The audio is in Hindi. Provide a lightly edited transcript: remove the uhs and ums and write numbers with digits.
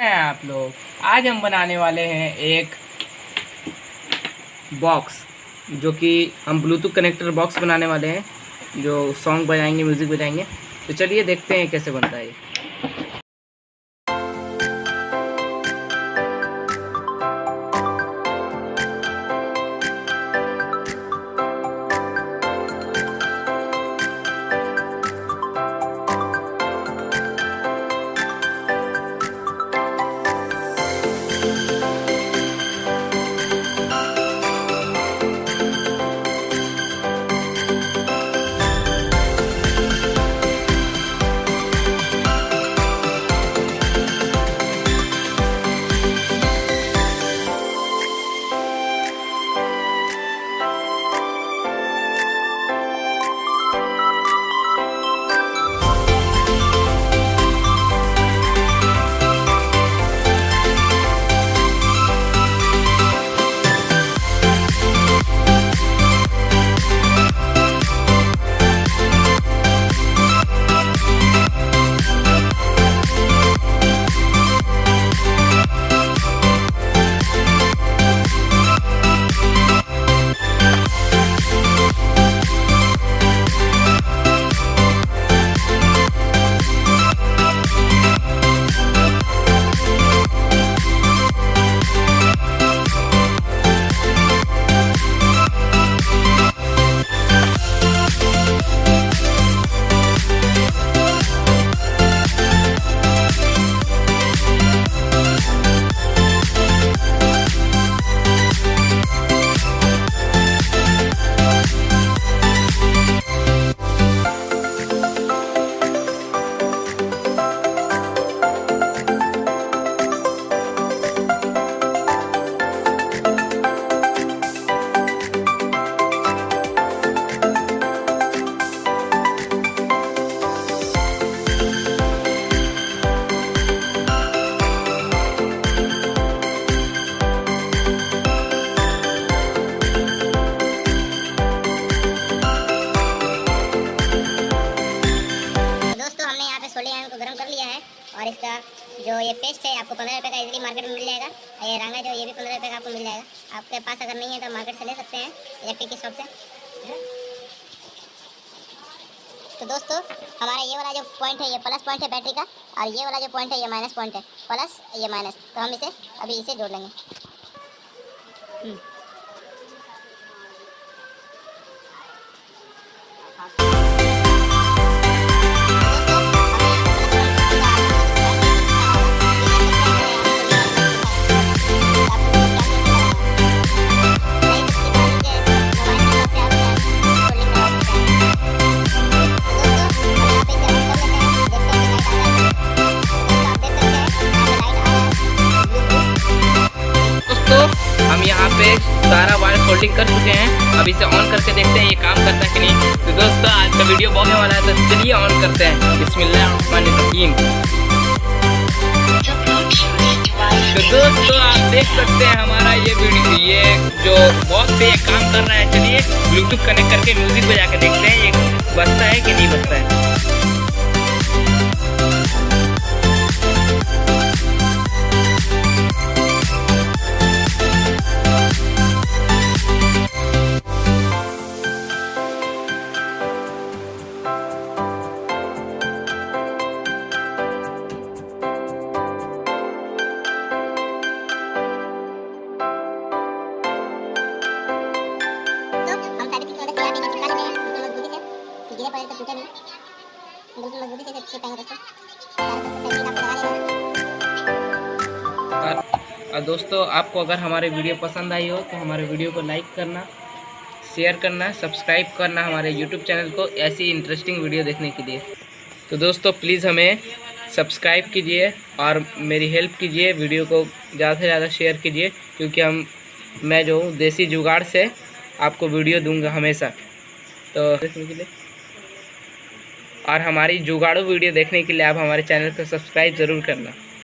हैं आप लोग। आज हम बनाने वाले हैं एक बॉक्स, जो कि हम ब्लूटूथ कनेक्टर बॉक्स बनाने वाले हैं, जो सॉन्ग बजाएंगे, म्यूज़िक बजाएंगे। तो चलिए देखते हैं कैसे बनता है ये। को गर्म कर लिया है और इसका जो ये पेस्ट है आपको 15 रुपये का इजीली मार्केट में मिल जाएगा। ये रंगा जो ये भी 15 रुपये का आपको मिल जाएगा। आपके पास अगर नहीं है तो मार्केट से ले सकते हैं, इलेक्ट्रिक की शॉप से। तो दोस्तों हमारा ये वाला जो पॉइंट है ये प्लस पॉइंट है बैटरी का, और ये वाला जो पॉइंट है ये माइनस पॉइंट है, प्लस ये माइनस। तो हम इसे अभी इसे जोड़ लेंगे। हम यहाँ पे सारा वायर सोल्डिंग कर चुके हैं। अब इसे ऑन करके देखते हैं ये काम करता है कि नहीं। तो दोस्तों आज का वीडियो बहुत होने वाला है, तो चलिए ऑन करते हैं। बिस्मिल्लाहिर्रहमानिर्रहीम। तो दोस्तों आप देख सकते हैं हमारा ये वीडियो, ये जो बॉक्स है ये काम कर रहा है। चलिए ब्लूटूथ कनेक्ट करके म्यूजिक बजा के देखते हैं ये बजता है कि नहीं बजता है। और दोस्तों आपको अगर हमारे वीडियो पसंद आई हो तो हमारे वीडियो को लाइक करना, शेयर करना, सब्सक्राइब करना हमारे यूट्यूब चैनल को ऐसी इंटरेस्टिंग वीडियो देखने के लिए। तो दोस्तों प्लीज़ हमें सब्सक्राइब कीजिए और मेरी हेल्प कीजिए, वीडियो को ज़्यादा से ज़्यादा शेयर कीजिए, क्योंकि मैं जो हूँ देसी जुगाड़ से आपको वीडियो दूंगा हमेशा। तो देखने के लिए और हमारी जुगाड़ू वीडियो देखने के लिए आप हमारे चैनल को सब्सक्राइब ज़रूर करना।